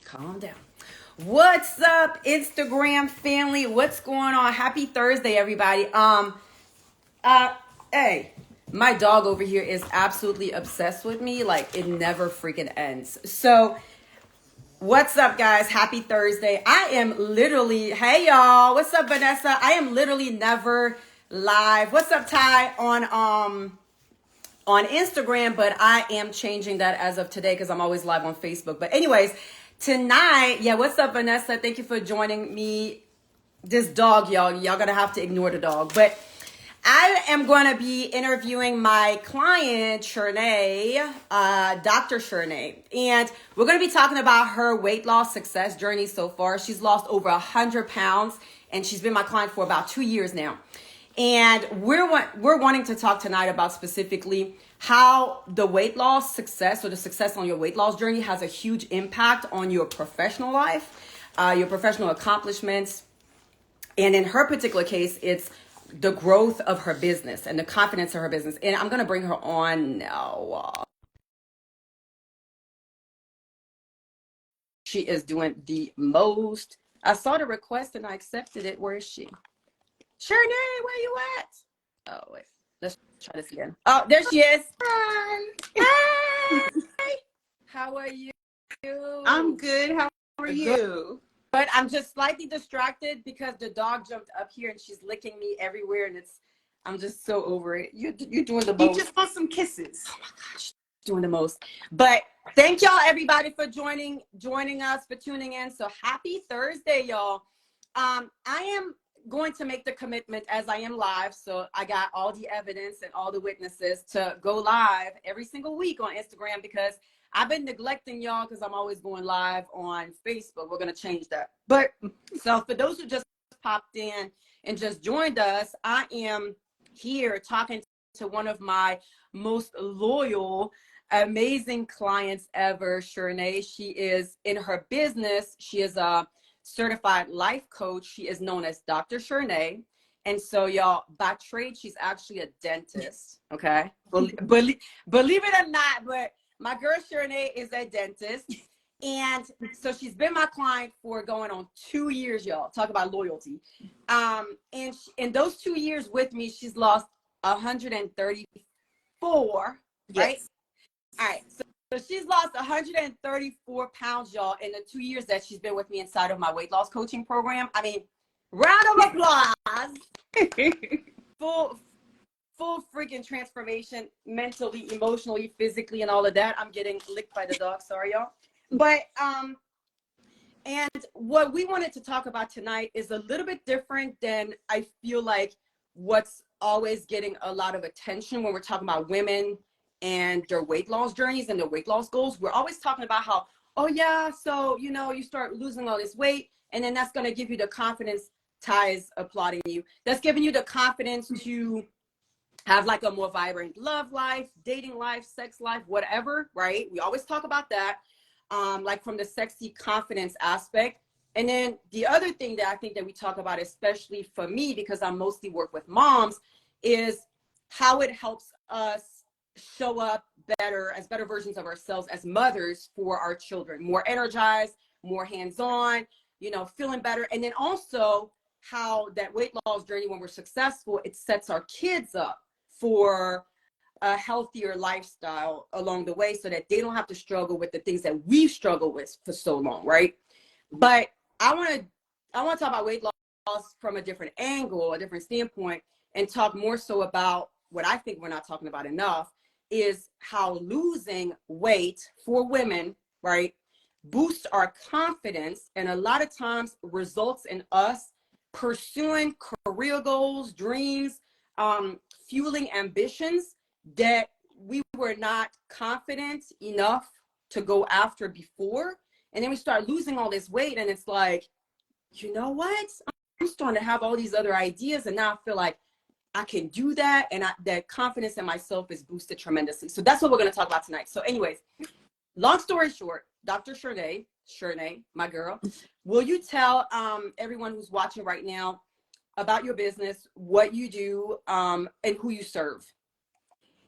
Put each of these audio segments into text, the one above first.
Calm down. What's up, Instagram family? What's going on? Happy Thursday, everybody. Uh, hey, my dog over here is absolutely obsessed with me. Like, it never freaking ends. So, what's up, guys? Happy Thursday. I am literally, hey y'all. What's up, Vanessa? I am literally never live. What's up, Ty? On Instagram, but I am changing that as of today because I'm always live on Facebook. But anyways, tonight, yeah, what's up, Vanessa? Thank you for joining me. This dog, y'all gonna have to ignore the dog. But I am going to be interviewing my client, Shernay, Dr. Shernay. And we're going to be talking about her weight loss success journey so far. She's lost over 100 pounds, and she's been my client for about 2 years now. And we're wanting to talk tonight about specifically how the weight loss success or the success on your weight loss journey has a huge impact on your professional life, your professional accomplishments. And in her particular case, it's the growth of her business and the confidence of her business. And I'm going to bring her on now. She is doing the most. I saw the request and I accepted it. Where is she? Shernay, where you at? Oh, wait. Let's try this again. Oh, there she is. Hi. Hey. How are you? I'm good. How are you? But I'm just slightly distracted because the dog jumped up here and she's licking me everywhere, and I'm just so over it. You're doing the most. You just want some kisses. Oh my gosh, doing the most. But thank y'all everybody for joining us, for tuning in. So happy Thursday, y'all. I am going to make the commitment as I am live. So I got all the evidence and all the witnesses to go live every single week on Instagram because I've been neglecting y'all because I'm always going live on Facebook. We're going to change that. But so for those who just popped in and just joined us, I am here talking to one of my most loyal, amazing clients ever, Shernay. She is in her business. She is a certified life coach. She is known as Dr. Shernay. And so, y'all, by trade, she's actually a dentist. Okay. Believe it or not, but my girl Shernay is a dentist. And so she's been my client for going on 2 years, y'all. Talk about loyalty. And in those 2 years with me, she's lost 134, Yes. right? All right. So she's lost 134 pounds, y'all, in the 2 years that she's been with me inside of my weight loss coaching program. I mean, round of applause. Full freaking transformation, mentally, emotionally, physically, and all of that. I'm getting licked by the dog. Sorry, y'all. But and what we wanted to talk about tonight is a little bit different than I feel like what's always getting a lot of attention when we're talking about women and their weight loss journeys and their weight loss goals. We're always talking about how, oh yeah, so you start losing all this weight, and then that's going to give you the confidence. Ty is applauding you. That's giving you the confidence to have like a more vibrant love life, dating life, sex life, whatever, right? We always talk about that, like from the sexy confidence aspect. And then the other thing that I think that we talk about, especially for me, because I mostly work with moms, is how it helps us show up better as better versions of ourselves as mothers for our children, more energized, more hands-on, feeling better. And then also how that weight loss journey, when we're successful, it sets our kids up for a healthier lifestyle along the way so that they don't have to struggle with the things that we've struggled with for so long, right? But I want to talk about weight loss from a different angle, a different standpoint, and talk more so about what I think we're not talking about enough is how losing weight for women, right, boosts our confidence and a lot of times results in us pursuing career goals, dreams, fueling ambitions that we were not confident enough to go after before. And then we start losing all this weight and it's like, you know what? I'm starting to have all these other ideas and now I feel like I can do that. And that confidence in myself is boosted tremendously. So that's what we're going to talk about tonight. So anyways, long story short, Dr. Shernay, my girl, will you tell everyone who's watching right now about your business, what you do, and who you serve?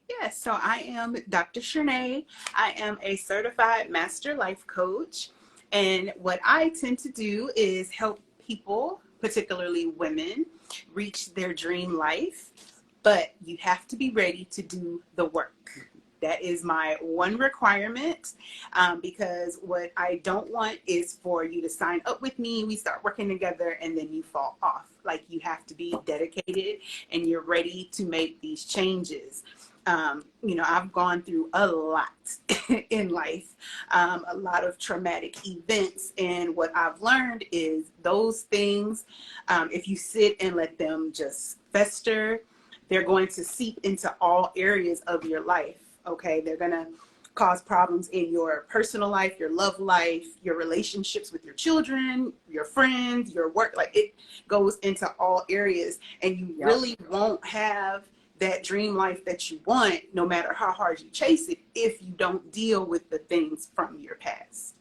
Yes, so I am Dr. Shernay. I am a certified master life coach. And what I tend to do is help people, particularly women, reach their dream life. But you have to be ready to do the work. That is my one requirement, because what I don't want is for you to sign up with me, we start working together, and then you fall off. Like, you have to be dedicated and you're ready to make these changes. I've gone through a lot in life, a lot of traumatic events. And what I've learned is those things, if you sit and let them just fester, they're going to seep into all areas of your life. Okay, they're going to cause problems in your personal life, your love life, your relationships with your children, your friends, your work. Like, it goes into all areas, and you really won't have that dream life that you want, no matter how hard you chase it, if you don't deal with the things from your past.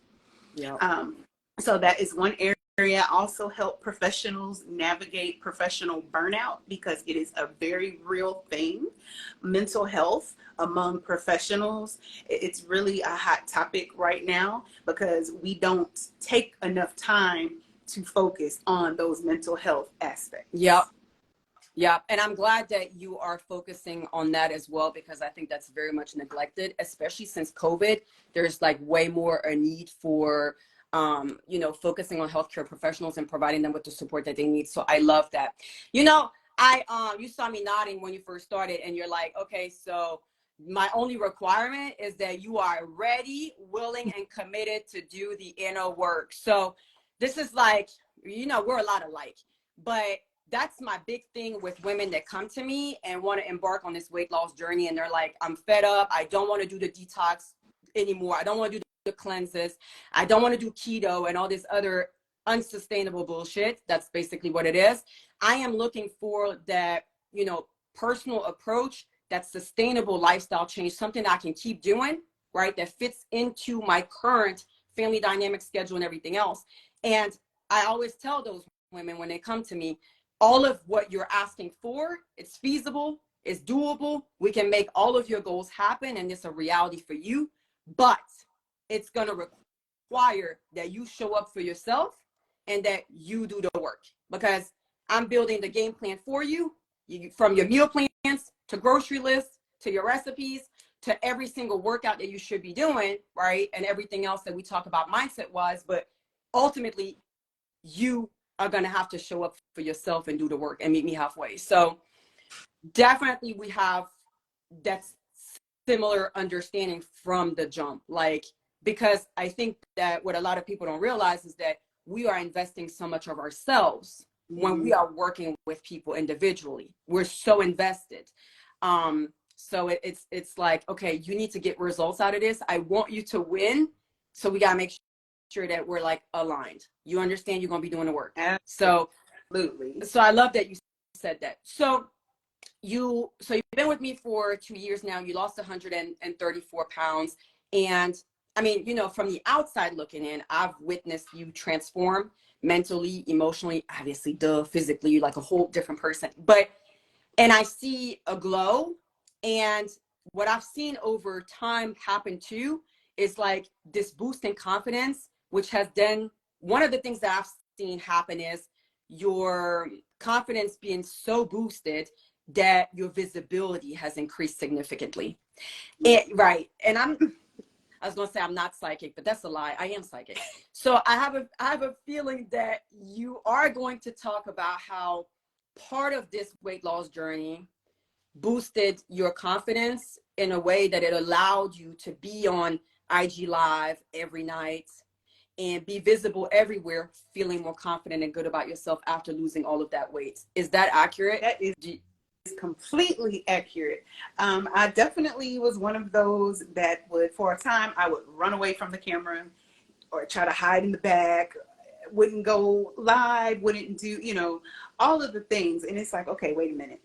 So that is one area. I also help professionals navigate professional burnout, because it is a very real thing. Mental health among professionals, it's really a hot topic right now, because we don't take enough time to focus on those mental health aspects. Yeah, and I'm glad that you are focusing on that as well, because I think that's very much neglected, especially since COVID. There's like way more a need for focusing on healthcare professionals and providing them with the support that they need. So I love that. You saw me nodding when you first started, and you're like, okay, so my only requirement is that you are ready, willing, and committed to do the inner work. So this is like, we're a lot alike, but that's my big thing with women that come to me and want to embark on this weight loss journey. And they're like, I'm fed up. I don't want to do the detox anymore. I don't want to do the cleanses. I don't want to do keto and all this other unsustainable bullshit. That's basically what it is. I am looking for that, personal approach, that sustainable lifestyle change, something that I can keep doing, right? That fits into my current family dynamic schedule and everything else. And I always tell those women when they come to me, all of what you're asking for, it's feasible, it's doable. We can make all of your goals happen, and it's a reality for you. But it's going to require that you show up for yourself and that you do the work, because I'm building the game plan for you, from your meal plans to grocery lists to your recipes to every single workout that you should be doing, right? And everything else that we talk about mindset wise. But ultimately, you are going to have to show up for yourself and do the work and meet me halfway. So definitely we have that similar understanding from the jump. Like, because I think that what a lot of people don't realize is that we are investing so much of ourselves when we are working with people individually. We're so invested. So it's like, okay, you need to get results out of this. I want you to win. So we got to make sure that we're like aligned. You understand you're going to be doing the work. Absolutely. So I love that you said that. So you've been with me for 2 years now. You lost 134 pounds. And I mean, from the outside looking in, I've witnessed you transform mentally, emotionally, obviously, physically, you're like a whole different person. And I see a glow. And what I've seen over time happen too is like this boost in confidence, which has then, one of the things that I've seen happen is your confidence being so boosted that your visibility has increased significantly. Right. And I was going to say I'm not psychic, but that's a lie. I am psychic. So I have a feeling that you are going to talk about how part of this weight loss journey boosted your confidence in a way that it allowed you to be on IG Live every night and be visible everywhere, feeling more confident and good about yourself after losing all of that weight. Is that accurate? That is completely accurate. I definitely was one of those that would, for a time, I would run away from the camera or try to hide in the back, wouldn't go live, wouldn't do, all of the things. And it's like, okay, wait a minute.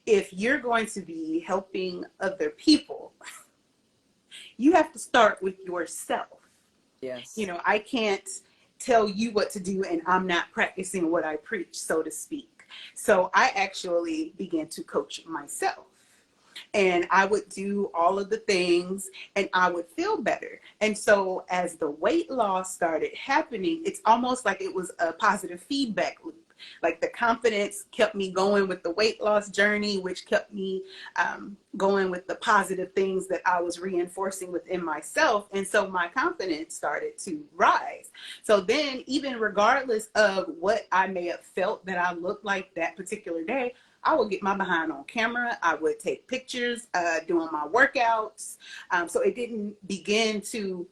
If you're going to be helping other people, you have to start with yourself. Yes. I can't tell you what to do and I'm not practicing what I preach, so to speak. So I actually began to coach myself. And I would do all of the things and I would feel better. And so as the weight loss started happening, it's almost like it was a positive feedback loop. Like the confidence kept me going with the weight loss journey, which kept me going with the positive things that I was reinforcing within myself. And so my confidence started to rise. So then, even regardless of what I may have felt that I looked like that particular day, I would get my behind on camera. I would take pictures doing my workouts. So it didn't begin to,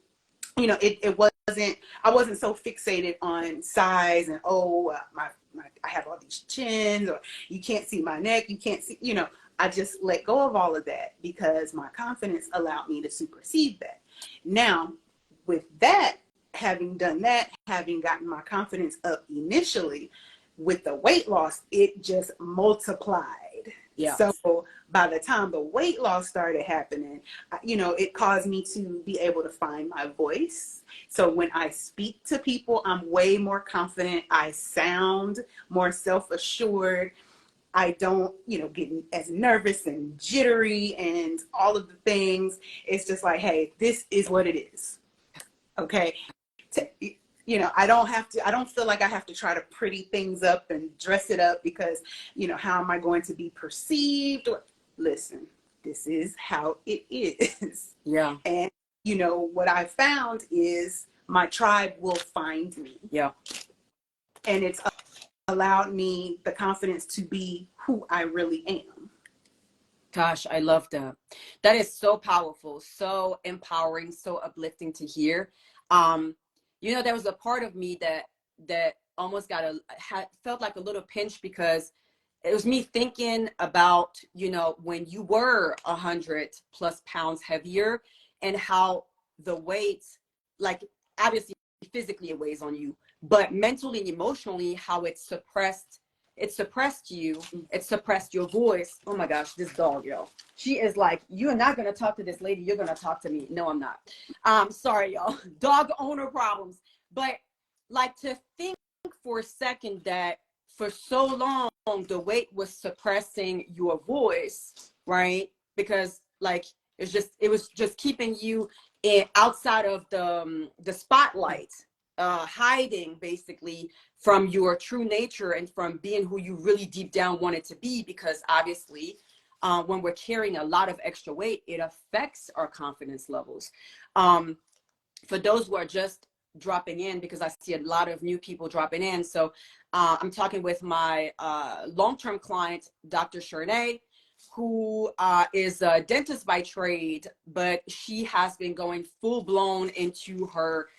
it wasn't, I wasn't so fixated on size and, I have all these chins, or you can't see my neck, you can't see, I just let go of all of that because my confidence allowed me to supersede that. Now, with that, having done that, having gotten my confidence up initially, with the weight loss, it just multiplied. Yeah. So by the time the weight loss started happening, it caused me to be able to find my voice. So when I speak to people, I'm way more confident. I sound more self-assured. I don't, get as nervous and jittery and all of the things. It's just like, hey, this is what it is. Okay. I don't feel like I have to try to pretty things up and dress it up because, how am I going to be perceived? Listen, this is how it is. Yeah. And, what I found is my tribe will find me. Yeah. And it's allowed me the confidence to be who I really am. Gosh, I love that. That is so powerful, so empowering, so uplifting to hear. There was a part of me that almost felt like a little pinch because it was me thinking about, when you were 100+ pounds heavier and how the weight, like obviously physically it weighs on you, but mentally and emotionally, how it suppressed you, it suppressed your voice. Oh my gosh, this dog, yo. She is like, you're not going to talk to this lady. You're going to talk to me. No, I'm not. Sorry, y'all. Dog owner problems. But like to think for a second that for so long, the weight was suppressing your voice, right? Because like, it was just keeping you outside of the spotlight, hiding basically from your true nature and from being who you really deep down wanted to be. Because obviously, when we're carrying a lot of extra weight, it affects our confidence levels. For those who are just dropping in, because I see a lot of new people dropping in. So I'm talking with my long-term client, Dr. Shernay, who is a dentist by trade, but she has been going full blown into her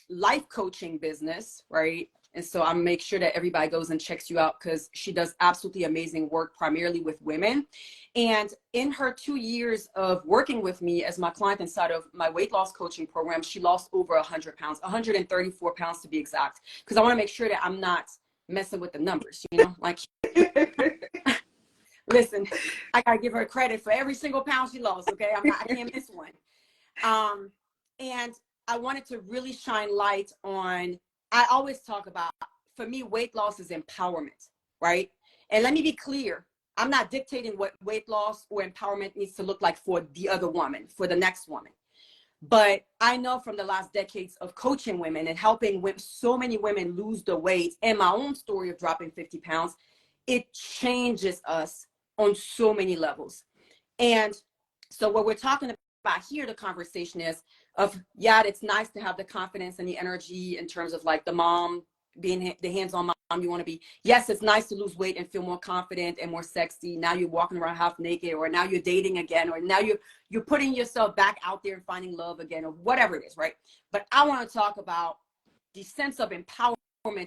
life coaching business, right? And so I make sure that everybody goes and checks you out because she does absolutely amazing work, primarily with women. And in her 2 years of working with me as my client inside of my weight loss coaching program, she lost over 100 pounds, 134 pounds to be exact, because I want to make sure that I'm not messing with the numbers, like, listen, I got to give her credit for every single pound she lost. Okay. I can't miss one. And I wanted to really shine light on, I always talk about, for me, weight loss is empowerment, right? And let me be clear. I'm not dictating what weight loss or empowerment needs to look like for the other woman, for the next woman. But I know from the last decades of coaching women and helping so many women lose the weight, and my own story of dropping 50 pounds, it changes us on so many levels. And so what we're talking about here, the conversation is it's nice to have the confidence and the energy in terms of like the mom, being the hands-on mom you want to be. Yes, it's nice to lose weight and feel more confident and more sexy. Now you're walking around half naked, or now you're dating again, or now you're putting yourself back out there and finding love again, or whatever it is, right? But I want to talk about the sense of empowerment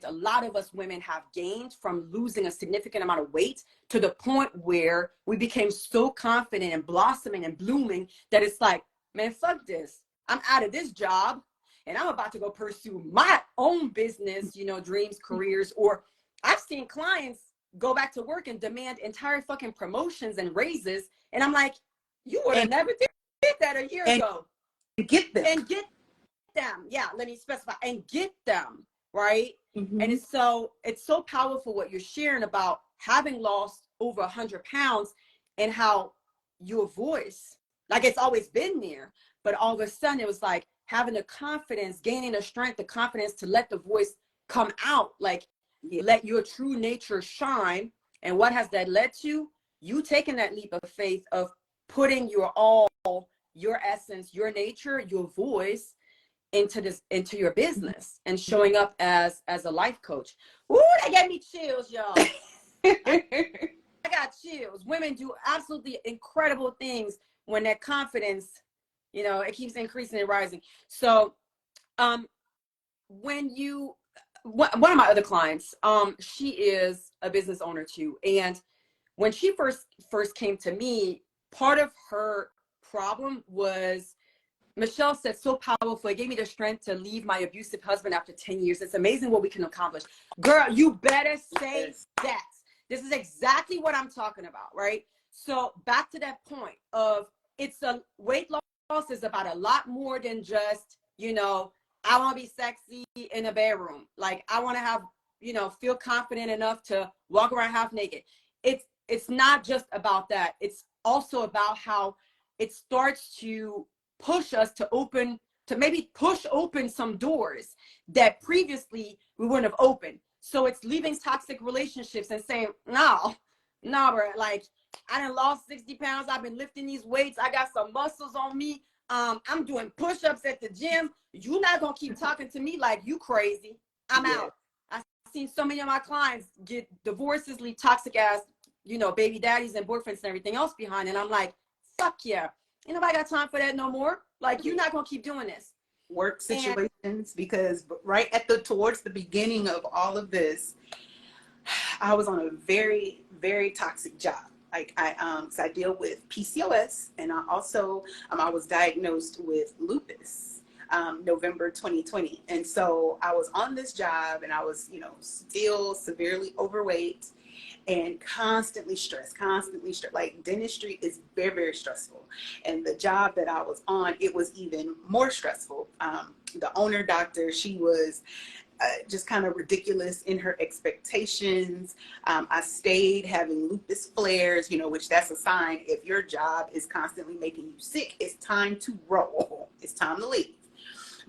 a lot of us women have gained from losing a significant amount of weight, to the point where we became so confident and blossoming and blooming that it's like, man, fuck this. I'm out of this job and I'm about to go pursue my own business, dreams, careers. Or I've seen clients go back to work and demand entire fucking promotions and raises. And I'm like, you would have never did that a year ago. Get them. And get them. Yeah, let me specify. And get them, right? Mm-hmm. And it's so powerful what you're sharing about having lost over 100 pounds. and how your voice, like it's always been there, but all of a sudden it was like having the confidence, gaining the strength, the confidence to let the voice come out, like let your true nature shine. And what has that led to? You taking that leap of faith of putting your all, your essence, your nature, your voice into your business and showing up as a life coach. Ooh, that gave me chills, y'all. I got chills. Women do absolutely incredible things when that confidence, it keeps increasing and rising. So when you, one of my other clients, she is a business owner too, and when she first came to me, part of her problem was, Michelle said, so powerful. It gave me the strength to leave my abusive husband after 10 years. It's amazing what we can accomplish. Girl, you better say that. This is exactly what I'm talking about, right? So back to that point of weight loss is about a lot more than just, I want to be sexy in a bedroom. Like I want to have, feel confident enough to walk around half naked. It's not just about that. It's also about how it starts to push us to maybe push open some doors that previously we wouldn't have opened. So it's leaving toxic relationships and saying, no, bro, like I done lost 60 pounds. I've been lifting these weights. I got some muscles on me. I'm doing push-ups at the gym. You're not going to keep talking to me like you crazy. I'm out. I've seen so many of my clients get divorces, leave toxic ass, baby daddies and boyfriends and everything else behind. And I'm like, fuck yeah. Ain't nobody got time for that no more. Like, you're not going to keep doing this. Work situations, because right towards the beginning of all of this, I was on a very, very toxic job. Like I deal with PCOS, and I also, I was diagnosed with lupus, November 2020. And so I was on this job and I was, still severely overweight and constantly stressed. Like dentistry is very, very stressful. And the job that I was on, it was even more stressful. The owner doctor, she was just kind of ridiculous in her expectations. I stayed having lupus flares, which that's a sign. If your job is constantly making you sick, it's time to roll. It's time to leave.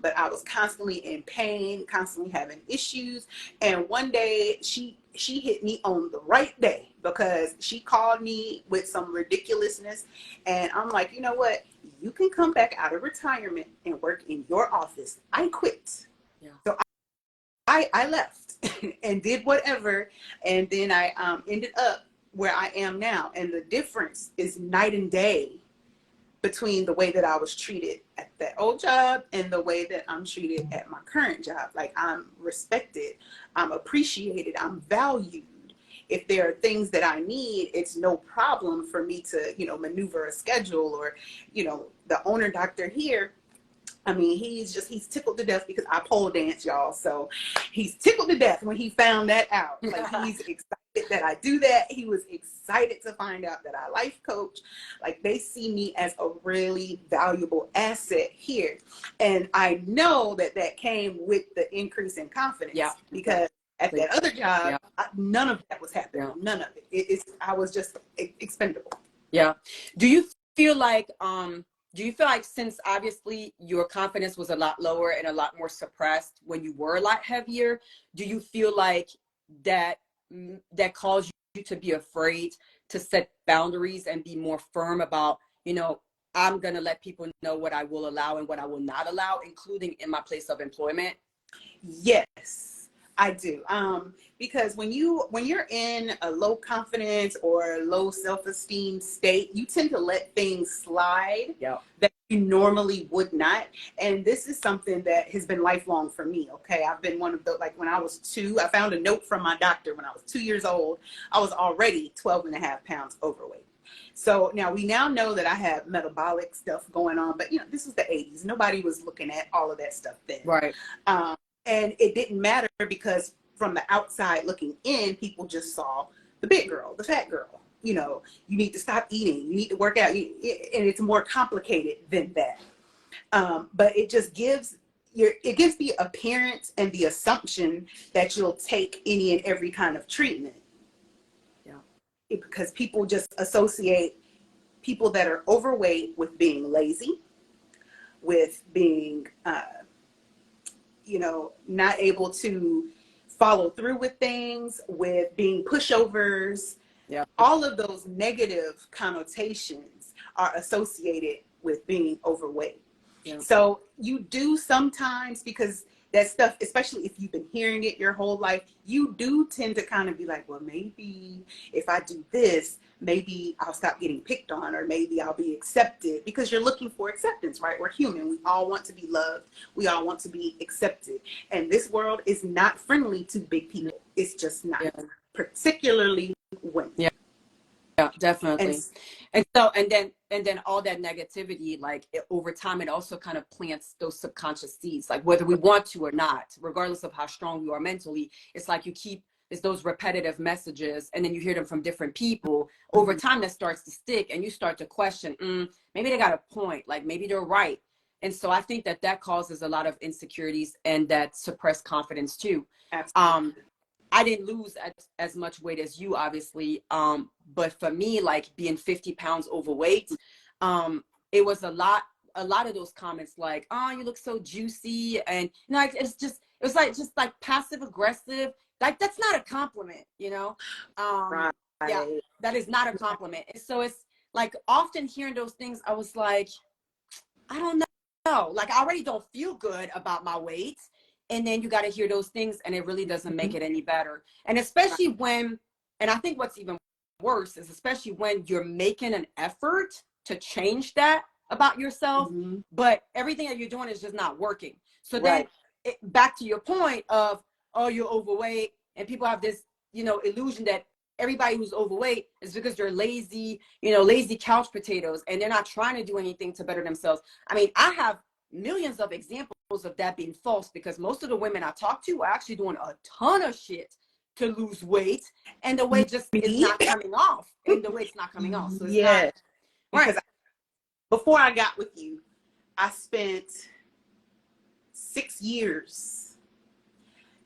But I was constantly in pain, constantly having issues. And one day she hit me on the right day, because she called me with some ridiculousness. And I'm like, you know what? You can come back out of retirement and work in your office. I quit. Yeah. So I left and did whatever. And then I ended up where I am now. And the difference is night and day between the way that I was treated at that old job and the way that I'm treated at my current job. Like, I'm respected, I'm appreciated, I'm valued. If there are things that I need, it's no problem for me to, maneuver a schedule. Or, the owner doctor here, I mean, he's tickled to death because I pole dance, y'all. So he's tickled to death when he found that out. Like, he's excited that I do that. He was excited to find out that I life coach. Like, they see me as a really valuable asset here. And I know that came with the increase in confidence. Yeah. Because at that other job, none of that was happening. Yeah. None of it. I was just expendable. Yeah. Do you feel like since obviously your confidence was a lot lower and a lot more suppressed when you were a lot heavier, do you feel like that caused you to be afraid to set boundaries and be more firm about, I'm going to let people know what I will allow and what I will not allow, including in my place of employment? Yes, I do. Because when you're in a low confidence or low self-esteem state, you tend to let things slide that you normally would not. And this is something that has been lifelong for me. Okay. I've been one of the, like, when I was 2, I found a note from my doctor when I was 2 years old. I was already 12.5 pounds overweight. So now we know that I have metabolic stuff going on, but this was the 80s. Nobody was looking at all of that stuff then. Right. And it didn't matter, because from the outside looking in, people just saw the big girl, the fat girl. You need to stop eating. You need to work out. And it's more complicated than that. But it just gives the appearance and the assumption that you'll take any and every kind of treatment. Yeah. because people just associate people that are overweight with being lazy, with being, not able to follow through with things, with being pushovers. Yeah. All of those negative connotations are associated with being overweight. Yeah. So you do sometimes, because that stuff, especially if you've been hearing it your whole life, you do tend to kind of be like, well, maybe if I do this, maybe I'll stop getting picked on, or maybe I'll be accepted, because you're looking for acceptance, right? We're human. We all want to be loved. We all want to be accepted. And this world is not friendly to big people. It's just not, Yeah. particularly women. Yeah. Yeah, definitely. And And then all that negativity, like over time, it also kind of plants those subconscious seeds, like whether we want to or not, regardless of how strong you are mentally. It's like it's those repetitive messages, and then you hear them from different people. Over time, that starts to stick, and you start to question, maybe they got a point, like maybe they're right. And so I think that causes a lot of insecurities and that suppressed confidence too. absolutely. I didn't lose as much weight as you, obviously. But for me, like being 50 pounds overweight, it was a lot of those comments like, oh, you look so juicy. And, like, it was like, just like passive aggressive. Like, that's not a compliment, Right. Yeah, that is not a compliment. And so it's like, often hearing those things, I was like, I don't know. Like, I already don't feel good about my weight. And then you got to hear those things, and it really doesn't make it any better. And especially and I think what's even worse is especially when you're making an effort to change that about yourself, but everything that you're doing is just not working. So then back to your point of, oh, you're overweight, and people have this, illusion that everybody who's overweight is because they're lazy, lazy couch potatoes, and they're not trying to do anything to better themselves. I mean, I have millions of examples of that being false, because most of the women I talk to are actually doing a ton of shit to lose weight, and the weight just is not coming off, and the weight's not coming off. So it's not because before I got with you, I spent 6 years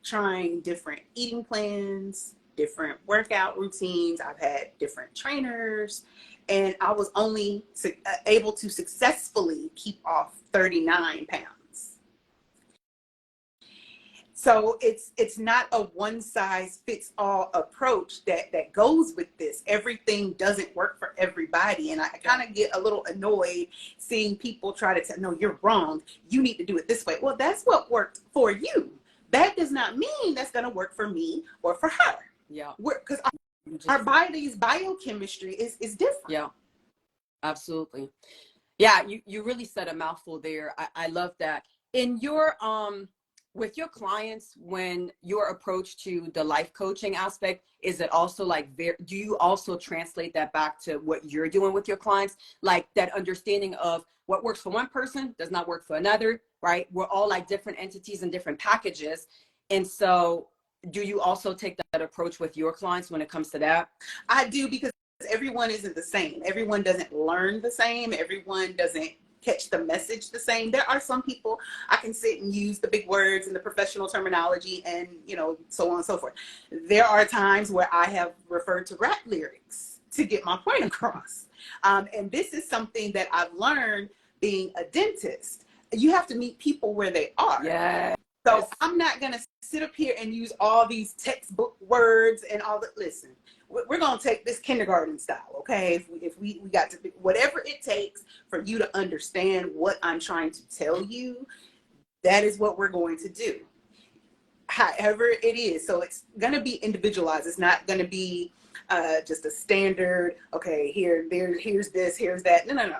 trying different eating plans, different workout routines. I've had different trainers, and I was only able to successfully keep off 39 pounds. So it's not a one size fits all approach that goes with this. Everything doesn't work for everybody. And I kind of get a little annoyed seeing people try to tell, no, you're wrong. You need to do it this way. Well, that's what worked for you. That does not mean that's going to work for me or for her. Yeah. Because our body's biochemistry is different. Yeah, absolutely. Yeah, you really said a mouthful there. I love that. In your with your clients, when your approach to the life coaching aspect, is it also like, do you also translate that back to what you're doing with your clients? Like that understanding of what works for one person does not work for another, right? We're all like different entities and different packages. And so do you also take that approach with your clients when it comes to that? I do, because everyone isn't the same. Everyone doesn't learn the same. Everyone doesn't catch the message the same. There are some people I can sit and use the big words and the professional terminology and, so on and so forth. There are times where I have referred to rap lyrics to get my point across. And this is something that I've learned being a dentist. You have to meet people where they are. Yeah. So I'm not going to sit up here and use all these textbook words and all that. Listen, we're going to take this kindergarten style, okay? If we got to, whatever it takes for you to understand what I'm trying to tell you, that is what we're going to do. However it is. So it's going to be individualized. It's not going to be just a standard, okay, here's this, here's that. No.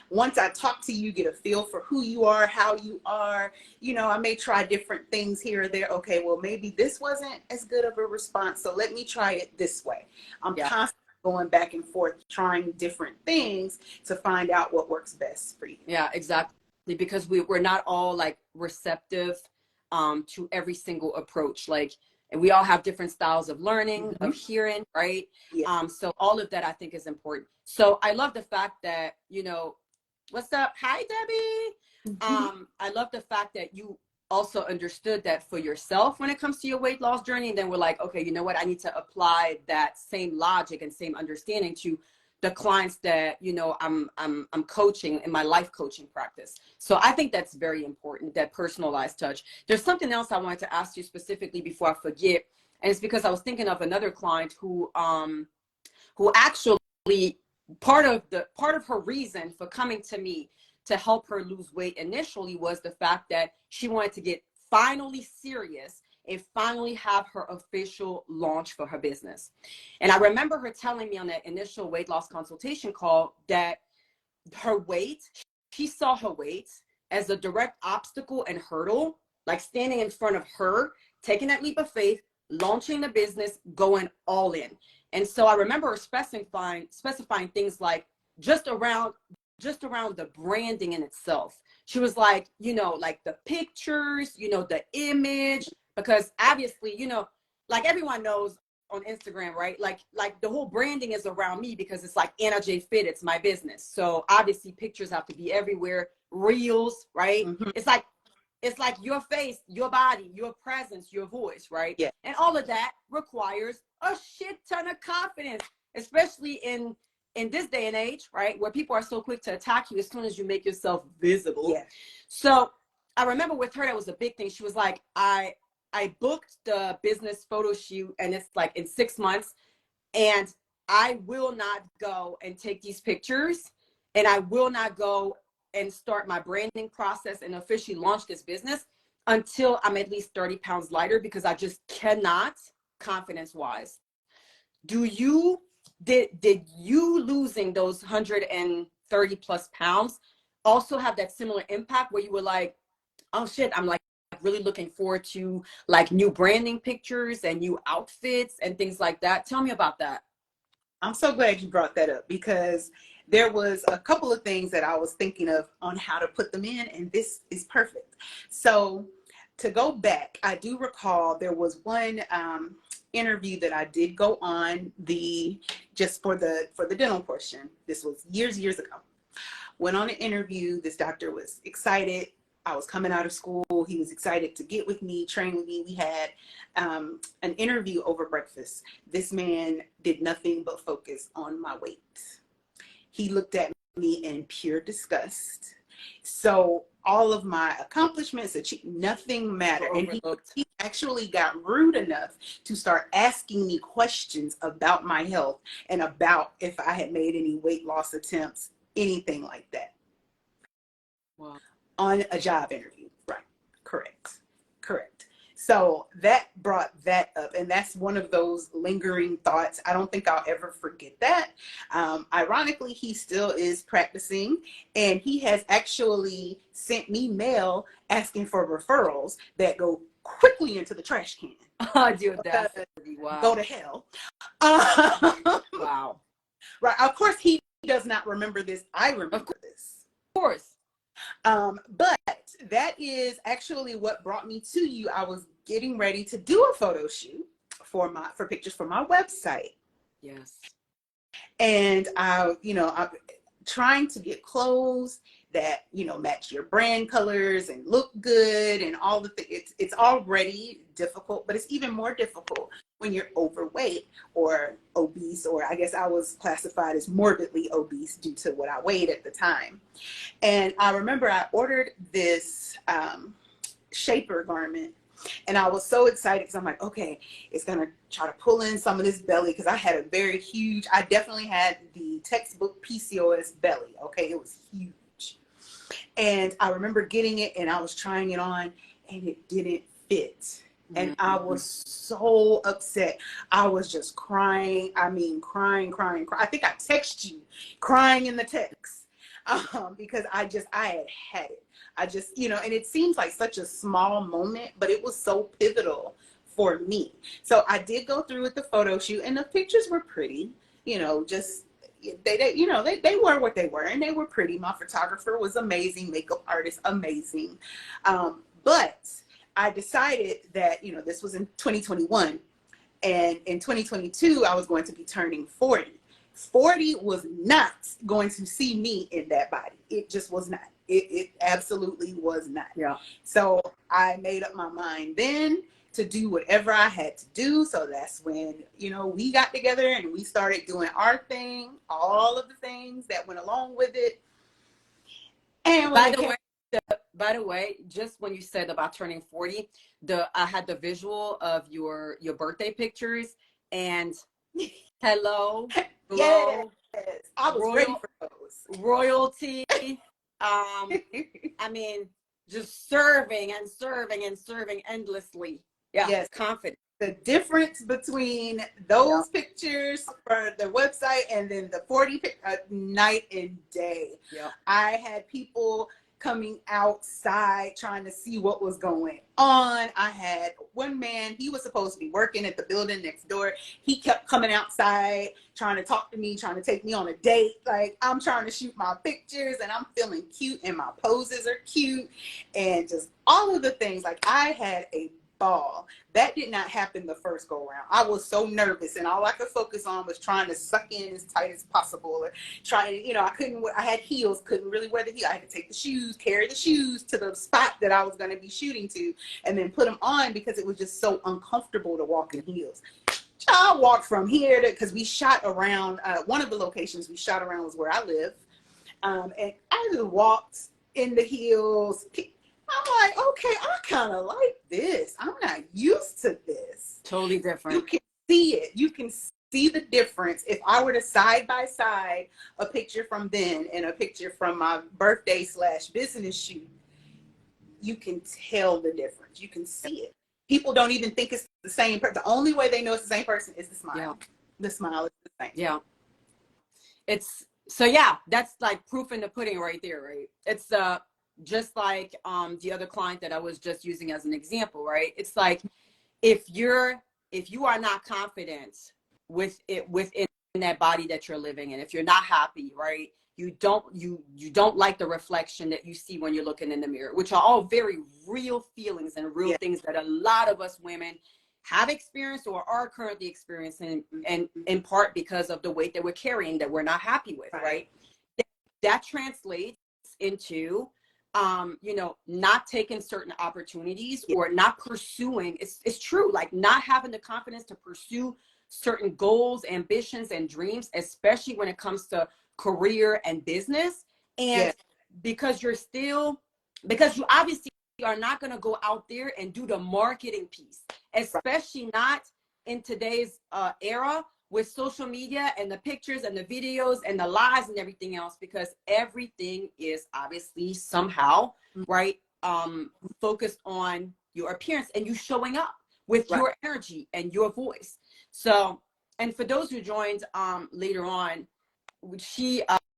Once I talk to you, get a feel for who you are, how you are, I may try different things here or there. Okay, well, maybe this wasn't as good of a response, so let me try it this way. I'm constantly going back and forth, trying different things to find out what works best for you. Yeah, exactly. Because we're not all like receptive to every single approach. Like, and we all have different styles of learning, of hearing, right? Yeah. So all of that I think is important. So I love the fact that, what's up? Hi, Debbie. I love the fact that you also understood that for yourself when it comes to your weight loss journey. And then we're like, okay, you know what? I need to apply that same logic and same understanding to the clients that, you know, I'm coaching in my life coaching practice. So I think that's very important, that personalized touch. There's something else I wanted to ask you specifically before I forget. And it's because I was thinking of another client who actually part of her reason for coming to me to help her lose weight initially was the fact that she wanted to get finally serious and finally have her official launch for her business. And I remember her telling me on that initial weight loss consultation call that her weight, she saw her weight as a direct obstacle and hurdle, like standing in front of her, taking that leap of faith, launching the business, going all in. And so I remember her specifying things like just around the branding in itself. She was like, you know, like the pictures, you know, the image, because obviously, you know, like everyone knows on Instagram, right? Like the whole branding is around me because it's like Anna Jae Fit, it's my business. So obviously pictures have to be everywhere, reels, right? Mm-hmm. It's like your face, your body, your presence, your voice, right? Yeah. And all of that requires a shit ton of confidence, especially in this day and age, right, where people are so quick to attack you as soon as you make yourself visible. Yeah. So I remember with her, that was a big thing. She was like, I booked the business photo shoot and it's like in 6 months, and I will not go and take these pictures, and I will not go and start my branding process and officially launch this business until I'm at least 30 pounds lighter, because I just cannot, confidence wise. Did you losing those 130 plus pounds also have that similar impact where you were like, oh shit, I'm like really looking forward to like new branding pictures and new outfits and things like that? Tell me about that. I'm so glad you brought that up, because there was a couple of things that I was thinking of on how to put them in, and this is perfect. So to go back, I do recall there was one interview that I did go on just for the dental portion. This was years ago. Went on an interview. This doctor was excited. I was coming out of school. He was excited to get with me, train with me. We had an interview over breakfast. This man did nothing but focus on my weight. He looked at me in pure disgust. So all of my accomplishments, nothing mattered. And he actually got rude enough to start asking me questions about my health and about if I had made any weight loss attempts, anything like that. Wow. On a job interview. Right. Correct. So that brought that up. And that's one of those lingering thoughts. I don't think I'll ever forget that. Ironically, he still is practicing, and he has actually sent me mail asking for referrals that go quickly into the trash can. Oh, dude, that's wow. Go to hell. Wow. Right. Of course, he does not remember this. I remember this. Of course. But that is actually what brought me to you. I was getting ready to do a photo shoot for pictures for my website. Yes. And I'm trying to get clothes that, match your brand colors and look good and all the things. It's already difficult, but it's even more difficult when you're overweight or obese, or I guess I was classified as morbidly obese due to what I weighed at the time. And I remember I ordered this shaper garment, and I was so excited because I'm like, okay, it's going to try to pull in some of this belly, because I had a very huge, I definitely had the textbook PCOS belly. Okay, it was huge. And I remember getting it, and I was trying it on, and it didn't fit. And I was so upset. I was just crying. I mean, crying. I think I texted you crying in the text because I had it. I just, and it seems like such a small moment, but it was so pivotal for me. So I did go through with the photo shoot, and the pictures were pretty, just they were what they were, and they were pretty. My photographer was amazing, makeup artist amazing. But I decided that, this was in 2021, and in 2022, I was going to be turning 40. 40 was not going to see me in that body. It just was not. It absolutely was not. Yeah. So I made up my mind then to do whatever I had to do. So that's when, you know, we got together and we started doing our thing, all of the things that went along with it. And when By the way, just when you said about turning 40, I had the visual of your birthday pictures, and hello, yes, glow, I was ready for those. royalty. I mean, just serving and serving and serving endlessly. Yeah, Yes. confident. The difference between those pictures for the website and then the 40 night and day. Yeah. I had people coming outside trying to see what was going on. I had one man, he was supposed to be working at the building next door. He kept coming outside trying to talk to me, trying to take me on a date. Like, I'm trying to shoot my pictures and I'm feeling cute and my poses are cute and just all of the things. Like, I had a ball. That did not happen the first go around. I was so nervous and all I could focus on was trying to suck in as tight as possible, or trying, you know, I had heels, couldn't really wear the heel. I had to take the shoes, carry the shoes to the spot that I was going to be shooting to, and then put them on because it was just so uncomfortable to walk in heels. I walked from here to, because we shot around, one of the locations we shot around was where I live. And I just walked in the heels. I'm like, okay, I kind of like this. I'm not used to this. Totally different. You can see it. You can see the difference. If I were to side by side a picture from then and a picture from my birthday / business shoot, you can tell the difference. You can see it. People don't even think it's the same person. The only way they know it's the same person is the smile. Yeah. The smile is the same. Yeah. It's so, yeah, that's like proof in the pudding right there, right? It's just like the other client that I was just using as an example, right? It's like if you are not confident within that body that you're living in, if you're not happy, right? You don't like the reflection that you see when you're looking in the mirror, which are all very real feelings and real things that a lot of us women have experienced or are currently experiencing, and in part because of the weight that we're carrying that we're not happy with, right? That translates into you know, not taking certain opportunities or not pursuing. It's true, like not having the confidence to pursue certain goals, ambitions, and dreams, especially when it comes to career and business. And because you obviously are not going to go out there and do the marketing piece, especially not in today's era with social media and the pictures and the videos and the lives and everything else, because everything is obviously somehow, right, focused on your appearance and you showing up with your energy and your voice. So, and for those who joined later on,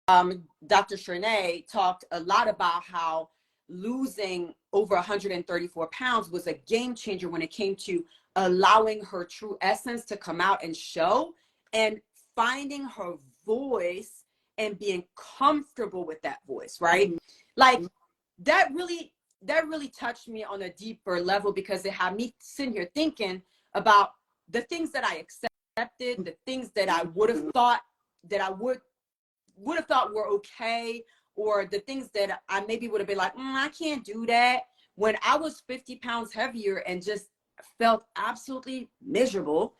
Dr. Shernay talked a lot about how losing over 134 pounds was a game changer when it came to allowing her true essence to come out and show, and finding her voice and being comfortable with that voice, right? Like that really touched me on a deeper level, because it had me sitting here thinking about the things that I accepted, the things that I would have thought that I would have thought were okay, or the things that I maybe would have been like, I can't do that, when I was 50 pounds heavier and just felt absolutely miserable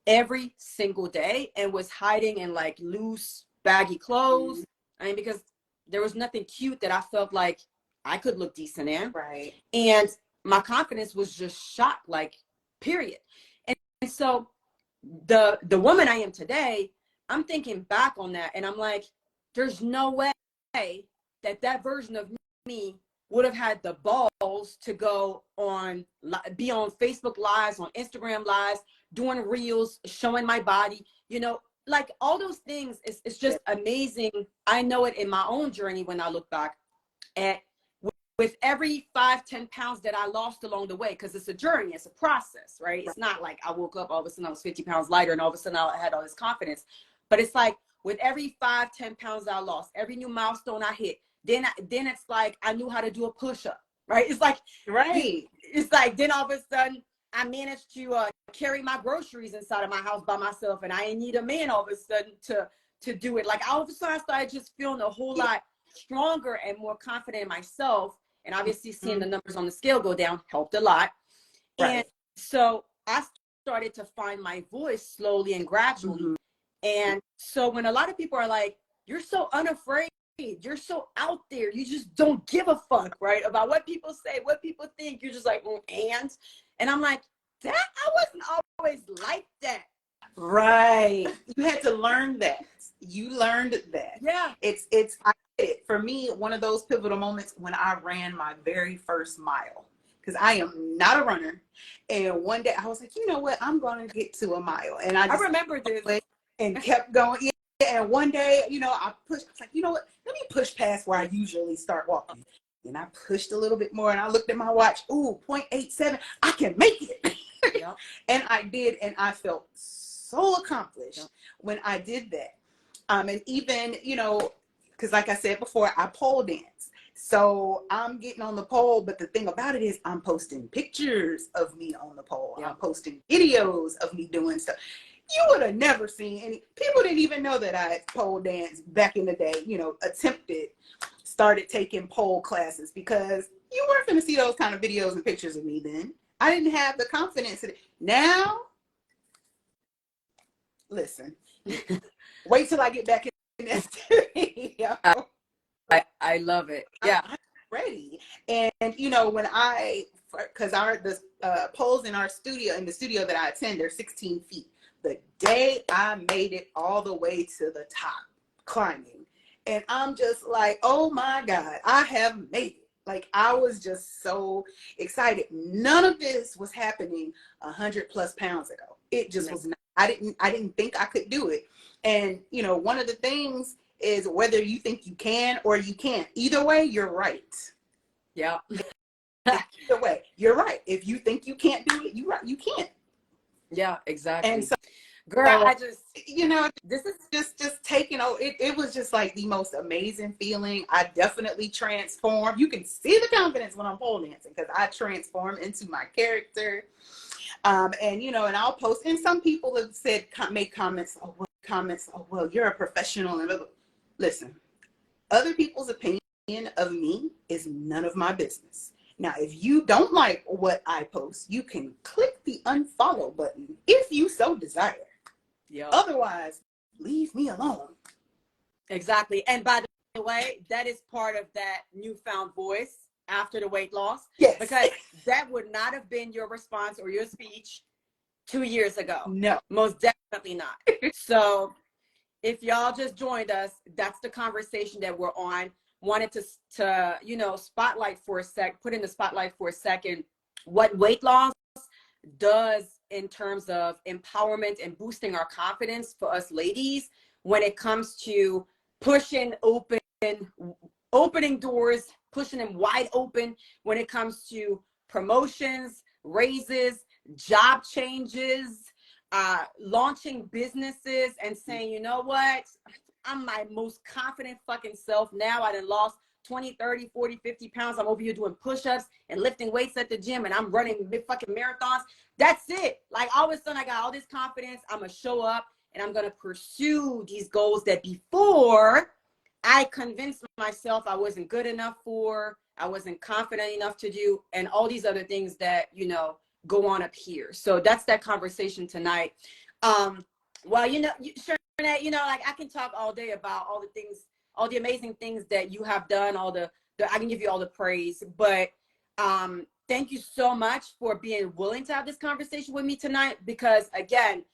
every single day and was hiding in like loose, baggy clothes. I mean, because there was nothing cute that I felt like I could look decent in. Right. And my confidence was just shot, like, period. And so the woman I am today, I'm thinking back on that and I'm like, there's no way that version of me would have had the balls to be on Facebook Lives, on Instagram Lives, doing reels, showing my body, you know, like all those things. It's just amazing. I know it in my own journey when I look back at with every 5-10 pounds that I lost along the way, because it's a journey, it's a process, right? It's not like I woke up all of a sudden I was 50 pounds lighter and all of a sudden I had all this confidence. But it's like with every 5-10 pounds I lost, every new milestone I hit, then it's like I knew how to do a push-up, right? It's like, it's like then all of a sudden I managed to carry my groceries inside of my house by myself, and I didn't need a man all of a sudden to do it. Like all of a sudden I started just feeling a whole lot stronger and more confident in myself. And obviously seeing the numbers on the scale go down helped a lot. Right. And so I started to find my voice slowly and gradually. And so when a lot of people are like, you're so unafraid, you're so out there, you just don't give a fuck, right? About what people say, what people think. You're just like, and I'm like, that I wasn't always like that. Right. You had to learn that. You learned that. Yeah. For me, one of those pivotal moments when I ran my very first mile, because I am not a runner. And one day I was like, you know what? I'm going to get to a mile. And I remember this. And kept going. Yeah. And one day, you know, I was like, you know what? Let me push past where I usually start walking. And I pushed a little bit more and I looked at my watch. Ooh, 0.87. I can make it. Yep. And I did. And I felt so accomplished when I did that. And even, you know, because like I said before, I pole dance. So I'm getting on the pole, but the thing about it is I'm posting pictures of me on the pole. I'm posting videos of me doing stuff. You would have never seen any. People didn't even know that I pole danced back in the day, you know, started taking pole classes, because you weren't going to see those kind of videos and pictures of me then. I didn't have the confidence in it. Now, listen, wait till I get back in that studio. I love it. Yeah. I'm ready. And, you know, because the poles in the studio that I attend, they're 16 feet. The day I made it all the way to the top, climbing, and I'm just like, oh my God, I have made it. Like, I was just so excited. None of this was happening 100+ pounds ago. It just was not. I didn't think I could do it. And, you know, one of the things is whether you think you can or you can't. Either way, you're right. Yeah. Either way, you're right. If you think you can't do it, you can't. Yeah, exactly. And so, girl, I just, you know, this is just taking over. It was just like the most amazing feeling. I definitely transformed. You can see the confidence when I'm pole dancing, because I transform into my character. And, you know, and I'll post, and some people have said, make comments, oh, well, you're a professional. And listen, other people's opinion of me is none of my business. Now, if you don't like what I post, you can click the unfollow button if you so desire. Yeah. Otherwise, leave me alone. Exactly. And by the way, that is part of that newfound voice after the weight loss. Yes. Because that would not have been your response or your speech 2 years ago. No. Most definitely not. So if y'all just joined us, that's the conversation that we're on. Wanted to you know, put in the spotlight for a second what weight loss does in terms of empowerment and boosting our confidence for us ladies when it comes to opening doors, pushing them wide open when it comes to promotions, raises, job changes, launching businesses and saying, you know what? I'm my most confident fucking self now. I done lost 20, 30, 40, 50 pounds. I'm over here doing push-ups and lifting weights at the gym, and I'm running big fucking marathons. That's it. Like, all of a sudden I got all this confidence. I'm going to show up and I'm going to pursue these goals that before I convinced myself I wasn't good enough for, I wasn't confident enough to do, and all these other things that, you know, go on up here. So that's that conversation tonight. Well, you know, Sharnette, you know, like, I can talk all day about all the things, all the amazing things that you have done, I can give you all the praise, but thank you so much for being willing to have this conversation with me tonight, because again,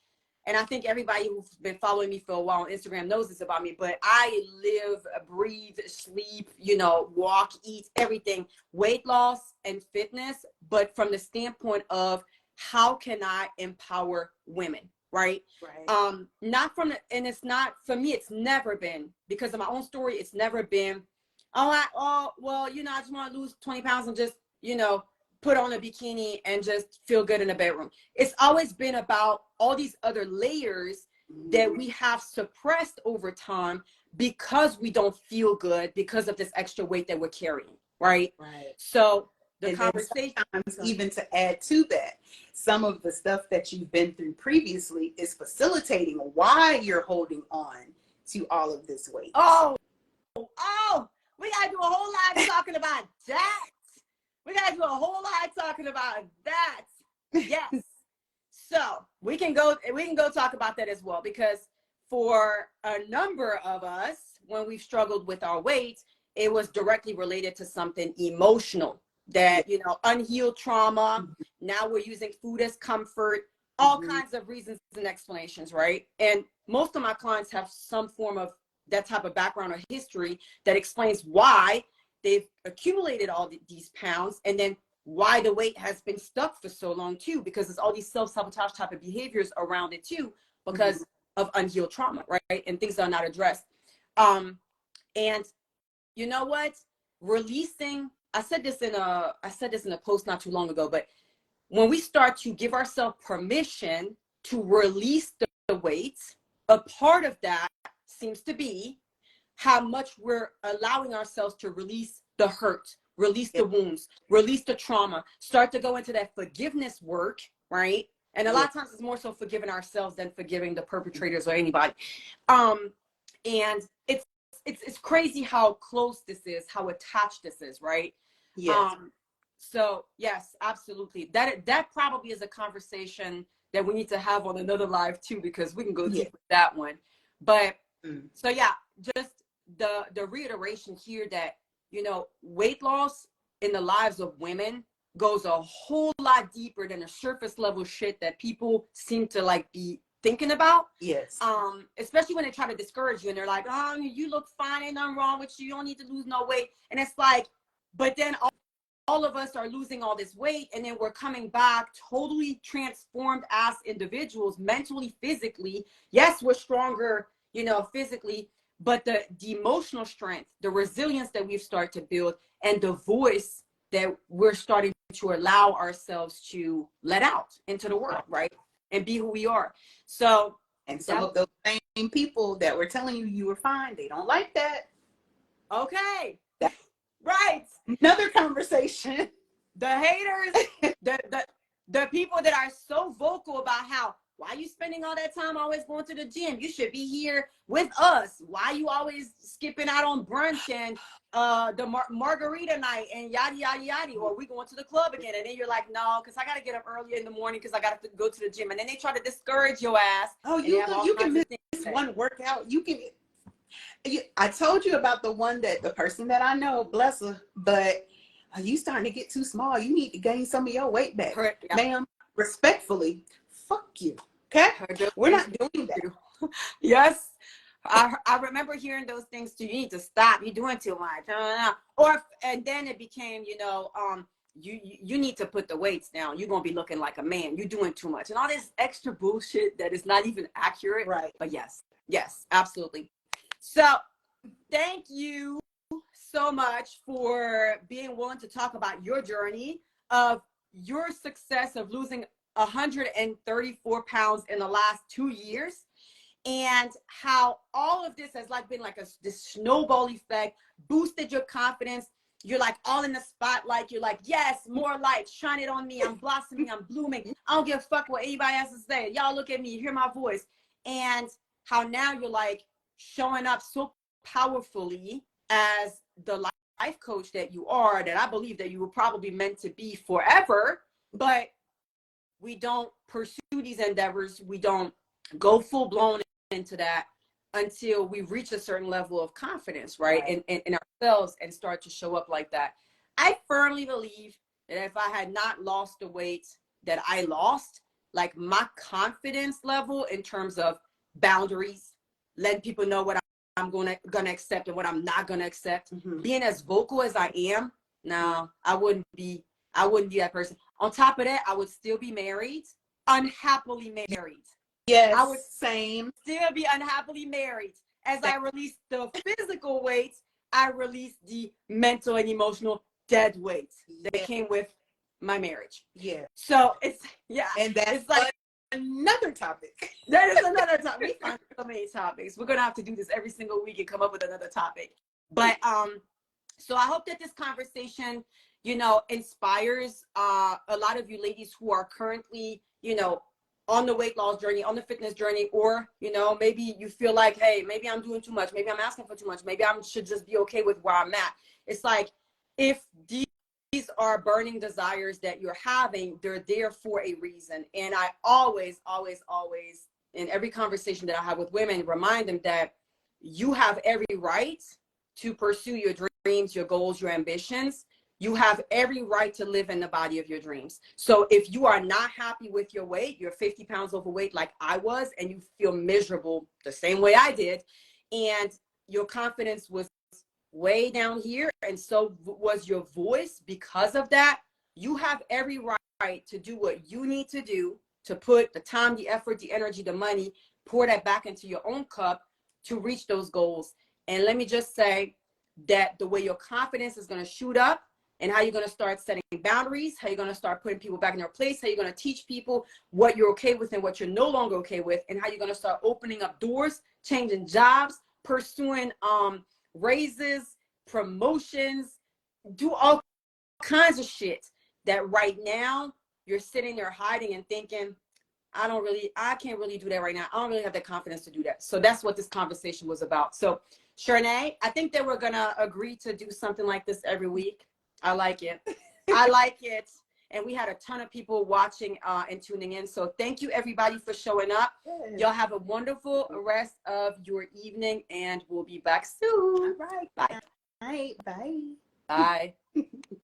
and I think everybody who's been following me for a while on Instagram knows this about me, but I live, breathe, sleep, you know, walk, eat, everything, weight loss and fitness, but from the standpoint of how can I empower women? Right. Not from and it's not for me. It's never been, because of my own story. It's never been, well, you know, I just want to lose 20 pounds and just, you know, put on a bikini and just feel good in the bedroom. It's always been about all these other layers that we have suppressed over time because we don't feel good because of this extra weight that we're carrying. Right. So the conversation, even to add to that, some of the stuff that you've been through previously is facilitating why you're holding on to all of this weight? Oh, we gotta do a whole lot talking about that. We gotta do a whole lot talking about that. Yes. So we can go talk about that as well, because for a number of us, when we've struggled with our weight, it was directly related to something emotional, that, you know, unhealed trauma. Now we're using food as comfort, all kinds of reasons and explanations, right? And most of my clients have some form of that type of background or history that explains why they've accumulated all these pounds, and then why the weight has been stuck for so long too, because there's all these self-sabotage type of behaviors around it too, because of unhealed trauma, right? And things that are not addressed. And you know what? Releasing, I said this in a post not too long ago, but when we start to give ourselves permission to release the weight, a part of that seems to be how much we're allowing ourselves to release the hurt, release the wounds, release the trauma, start to go into that forgiveness work, right? And a lot of times it's more so forgiving ourselves than forgiving the perpetrators or anybody. And it's crazy how close this is, how attached this is, right? Yes. So yes, absolutely. That probably is a conversation that we need to have on another live too, because we can go deep with that one. But so yeah, just the reiteration here that, you know, weight loss in the lives of women goes a whole lot deeper than the surface level shit that people seem to like be thinking about. Yes. Especially when they try to discourage you and they're like, oh, you look fine, ain't nothing wrong with you, you don't need to lose no weight. And it's like, but then all of us are losing all this weight, and then we're coming back totally transformed as individuals, mentally, physically. Yes, we're stronger, you know, physically, but the emotional strength, the resilience that we've started to build, and the voice that we're starting to allow ourselves to let out into the world, right? And be who we are. So, and some of those same people that were telling you were fine, they don't like that. Okay. Right. Another conversation. The haters, the people that are so vocal about how, why you spending all that time always going to the gym? You should be here with us. Why you always skipping out on brunch and the margarita night and yada, yada, yada, or we going to the club again. And then you're like, no, because I got to get up early in the morning because I got to go to the gym. And then they try to discourage your ass. Oh, you can miss one workout. I told you about the person that I know, bless her, but you starting to get too small. You need to gain some of your weight back. Correct. Yeah. Ma'am, respectfully, fuck you. Okay? We're not doing that. Yes. I remember hearing those things too. You need to stop. You're doing too much. And then it became, you know, you need to put the weights down. You're going to be looking like a man. You're doing too much. And all this extra bullshit that is not even accurate. Right. But yes, absolutely. So thank you so much for being willing to talk about your journey of your success of losing 134 pounds in the last 2 years, and how all of this has like been like this snowball effect, boosted your confidence. You're like all in the spotlight. You're like, yes, more light, shine it on me. I'm blossoming, I'm blooming. I don't give a fuck what anybody else is saying. Y'all look at me, hear my voice. And how now you're like showing up so powerfully as the life coach that you are, that I believe that you were probably meant to be forever. But we don't pursue these endeavors. We don't go full blown into that until we reach a certain level of confidence, right? In ourselves, and start to show up like that. I firmly believe that if I had not lost the weight that I lost, like my confidence level in terms of boundaries, letting people know what I'm gonna accept and what I'm not gonna accept, being as vocal as I am, no, I wouldn't be that person. On top of that, I would still be married, unhappily married. Yes, I would same. Still be unhappily married. As I release the physical weight, I release the mental and emotional dead weight that came with my marriage. Yeah. So it's and that's like another topic. That is another topic. We find so many topics. We're gonna have to do this every single week and come up with another topic. But so I hope that this conversation, you know, inspires a lot of you ladies who are currently, you know, on the weight loss journey, on the fitness journey, or, you know, maybe you feel like, hey, maybe I'm doing too much. Maybe I'm asking for too much. Maybe I should just be okay with where I'm at. It's like, if these are burning desires that you're having, they're there for a reason. And I always, always, always, in every conversation that I have with women, remind them that you have every right to pursue your dreams, your goals, your ambitions. You have every right to live in the body of your dreams. So if you are not happy with your weight, you're 50 pounds overweight like I was, and you feel miserable the same way I did, and your confidence was way down here, and so was your voice because of that, you have every right to do what you need to do to put the time, the effort, the energy, the money, pour that back into your own cup to reach those goals. And let me just say that the way your confidence is going to shoot up, and how you're going to start setting boundaries, how you're going to start putting people back in their place, how you're going to teach people what you're okay with and what you're no longer okay with, and how you're going to start opening up doors, changing jobs, pursuing raises, promotions, do all kinds of shit that right now you're sitting there hiding and thinking, I can't really do that right now. I don't really have the confidence to do that. So that's what this conversation was about. So Shernay, I think that we're going to agree to do something like this every week. I like it. I like it. And we had a ton of people watching and tuning in. So thank you, everybody, for showing up. Yes. Y'all have a wonderful rest of your evening, and we'll be back soon. All right. Bye. All right. Bye. Bye.